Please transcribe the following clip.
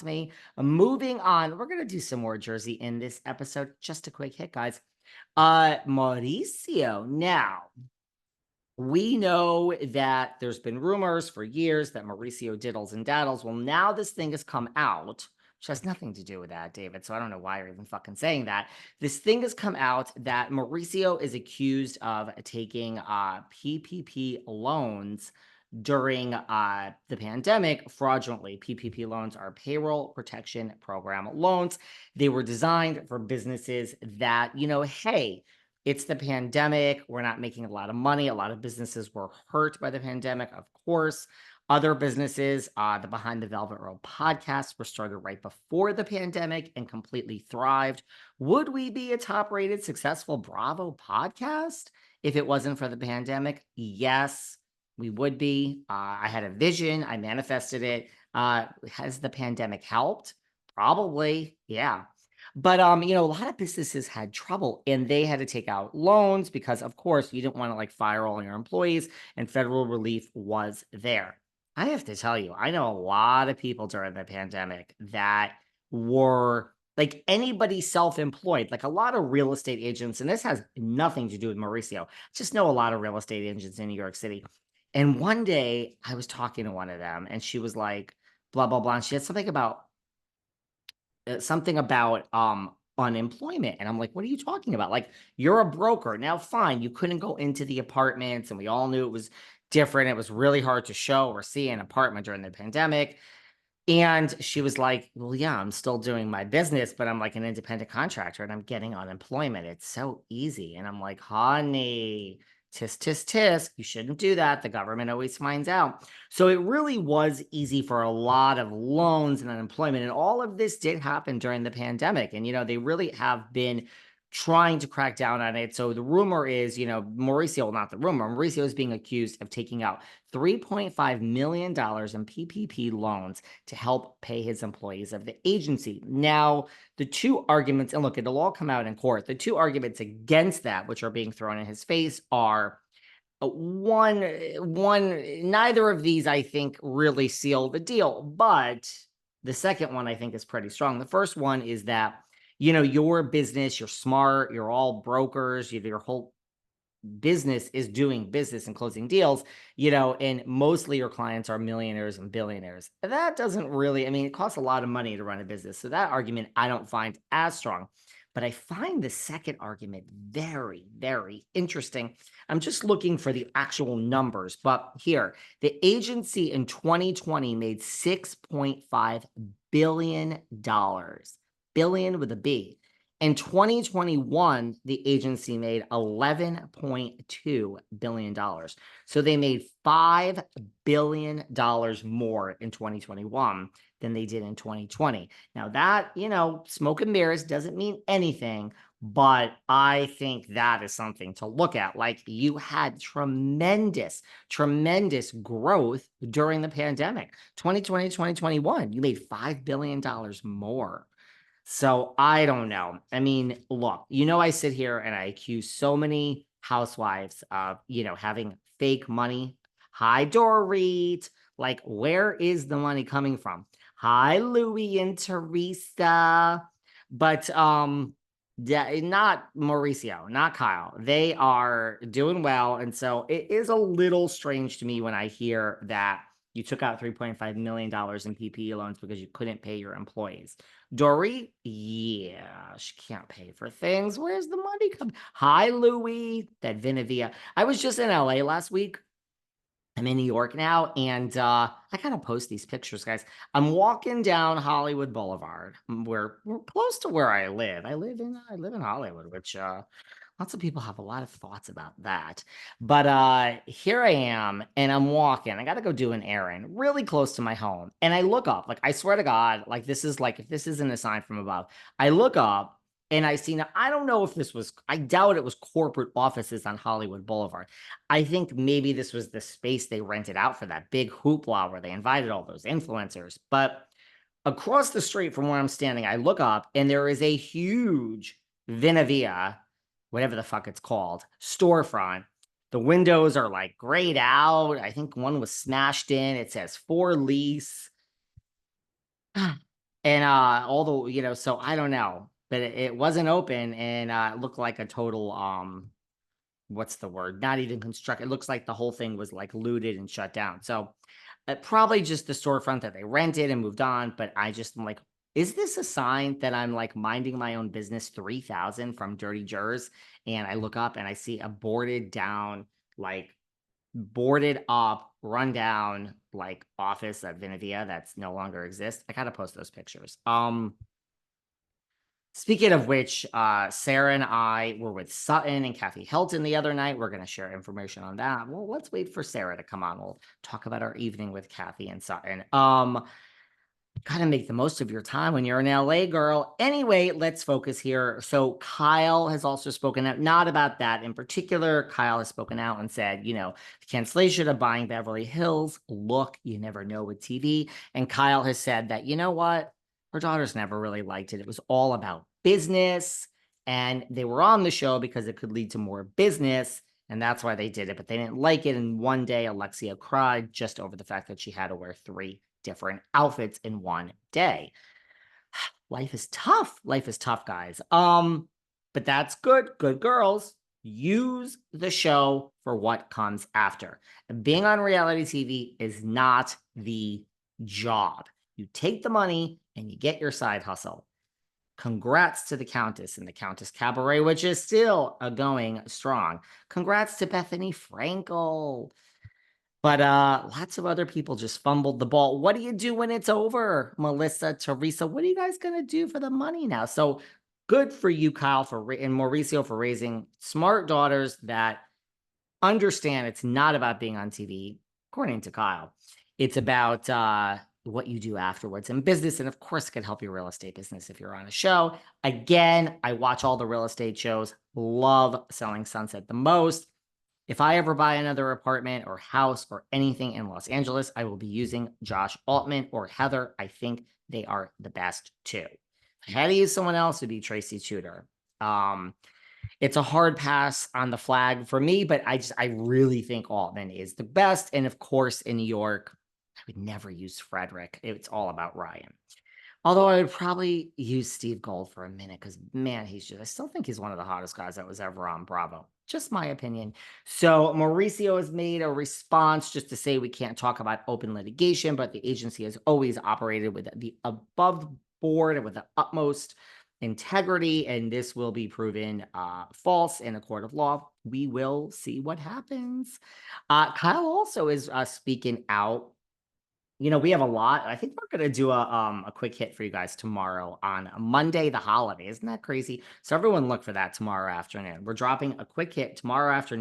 me. Moving on, we're going to do some more Jersey in this episode. Just a quick hit, guys. Mauricio. Now, we know that there's been rumors for years that Mauricio diddles and daddles. Well, now this thing has come out, which has nothing to do with that, David. So I don't know why you're even fucking saying that. This thing has come out that Mauricio is accused of taking PPP loans during the pandemic fraudulently. PPP loans are payroll protection program loans. They were designed for businesses that, hey, it's the pandemic. We're not making a lot of money. A lot of businesses were hurt by the pandemic, of course. Other businesses, the Behind the Velvet Rope podcast, were started right before the pandemic and completely thrived. Would we be a top-rated, successful Bravo podcast if it wasn't for the pandemic? Yes, we would be. I had a vision. I manifested it. Has the pandemic helped? Probably, yeah. But, a lot of businesses had trouble and they had to take out loans because, of course, you didn't want to fire all your employees, and federal relief was there. I have to tell you, I know a lot of people during the pandemic that were anybody self-employed, a lot of real estate agents, and this has nothing to do with Mauricio. Just know a lot of real estate agents in New York City. And one day I was talking to one of them and she was like, blah, blah, blah. And she had something about unemployment. And I'm like, what are you talking about? You're a broker. Now, fine, you couldn't go into the apartments and we all knew it was different. It was really hard to show or see an apartment during the pandemic. And she was like, well, yeah, I'm still doing my business, but I'm an independent contractor and I'm getting unemployment. It's so easy. And I'm like, honey, tisk, tisk, tisk. You shouldn't do that. The government always finds out. So it really was easy for a lot of loans and unemployment. And all of this did happen during the pandemic. And, they really have been trying to crack down on it. So the rumor is, Mauricio, not the rumor, Mauricio is being accused of taking out $3.5 million in PPP loans to help pay his employees of the agency. Now, the two arguments, and look, it'll all come out in court. The two arguments against that, which are being thrown in his face, are one, neither of these, I think, really seal the deal. But the second one, I think, is pretty strong. The first one is that your business, you're smart, you're all brokers, your whole business is doing business and closing deals, and mostly your clients are millionaires and billionaires. That doesn't really, it costs a lot of money to run a business. So that argument I don't find as strong. But I find the second argument very, very interesting. I'm just looking for the actual numbers, but here, the agency in 2020 made $6.5 billion. Billion with a B. In 2021, the agency made $11.2 billion. So they made $5 billion more in 2021 than they did in 2020. Now that, smoke and mirrors doesn't mean anything, but I think that is something to look at. You had tremendous, tremendous growth during the pandemic. 2020, 2021, you made $5 billion more. So I don't know. Look, I sit here and I accuse so many housewives of, having fake money. Hi, Dorit. Where is the money coming from? Hi, Louie and Teresa. But not Mauricio, not Kyle. They are doing well. And so it is a little strange to me when I hear that you took out $3.5 million in PPE loans because you couldn't pay your employees. Dory, yeah, she can't pay for things. Where's the money coming? Hi, Louie, that Vinavia. I was just in LA last week. I'm in New York now, and I kind of post these pictures, guys. I'm walking down Hollywood Boulevard. We're close to where I live. I live in Hollywood, which lots of people have a lot of thoughts about that. But here I am, and I'm walking. I got to go do an errand really close to my home. And I look up, I swear to God, this is if this isn't a sign from above, I look up and I see, now, I don't know if I doubt it was corporate offices on Hollywood Boulevard. I think maybe this was the space they rented out for that big hoopla where they invited all those influencers. But across the street from where I'm standing, I look up and there is a huge Vinavia, whatever the fuck it's called, storefront. The windows are grayed out. I think one was smashed in. It says for lease. And all the, so I don't know, but it wasn't open, and it looked like a total what's the word? Not even construct. It looks like the whole thing was like looted and shut down. So probably just the storefront that they rented and moved on. But I just am like, is this a sign that I'm like minding my own business 3,000 from Dirty Jers? And I look up and I see a boarded down, like boarded up, run down like office at Vinavia that's no longer exists. I gotta post those pictures. Speaking of which, Sarah and I were with Sutton and Kathy Hilton the other night. We're going to share information on that. Well, let's wait for Sarah to come on. We'll talk about our evening with Kathy and Sutton. Gotta make the most of your time when you're in LA, girl. Anyway, let's focus here. So Kyle has also spoken out, not about that in particular. Kyle has spoken out and said, the cancellation of Buying Beverly Hills. Look, you never know with TV. And Kyle has said that, you know what? Her daughters never really liked it. It was all about business. And they were on the show because it could lead to more business. And that's why they did it. But they didn't like it. And one day, Alexia cried just over the fact that she had to wear 3 different outfits in one day. Life is tough. Life is tough, guys. But that's good. Good girls. Use the show for what comes after. Being on reality TV is not the job. You take the money and you get your side hustle. Congrats to the Countess and the Countess Cabaret, which is still going strong. Congrats to Bethany Frankel. But lots of other people just fumbled the ball. What do you do when it's over? Melissa, Teresa, what are you guys going to do for the money now? So good for you, Kyle, and Mauricio for raising smart daughters that understand it's not about being on TV, according to Kyle. It's about what you do afterwards in business. And of course, it can help your real estate business if you're on a show. Again, I watch all the real estate shows. Love Selling Sunset the most. If I ever buy another apartment or house or anything in Los Angeles, I will be using Josh Altman or Heather. I think they are the best too. If I had to use someone else, it would be Tracy Tudor. It's a hard pass on the flag for me, but I really think Altman is the best. And of course, in New York, I would never use Frederick. It's all about Ryan. Although I would probably use Steve Gold for a minute because, man, I still think he's one of the hottest guys that was ever on Bravo. Just my opinion. So Mauricio has made a response just to say we can't talk about open litigation, but the agency has always operated with the above board and with the utmost integrity, and this will be proven false in a court of law. We will see what happens. Kyle also is speaking out. We have a lot. I think we're going to do a quick hit for you guys tomorrow on Monday, the holiday. Isn't that crazy? So everyone look for that tomorrow afternoon. We're dropping a quick hit tomorrow afternoon.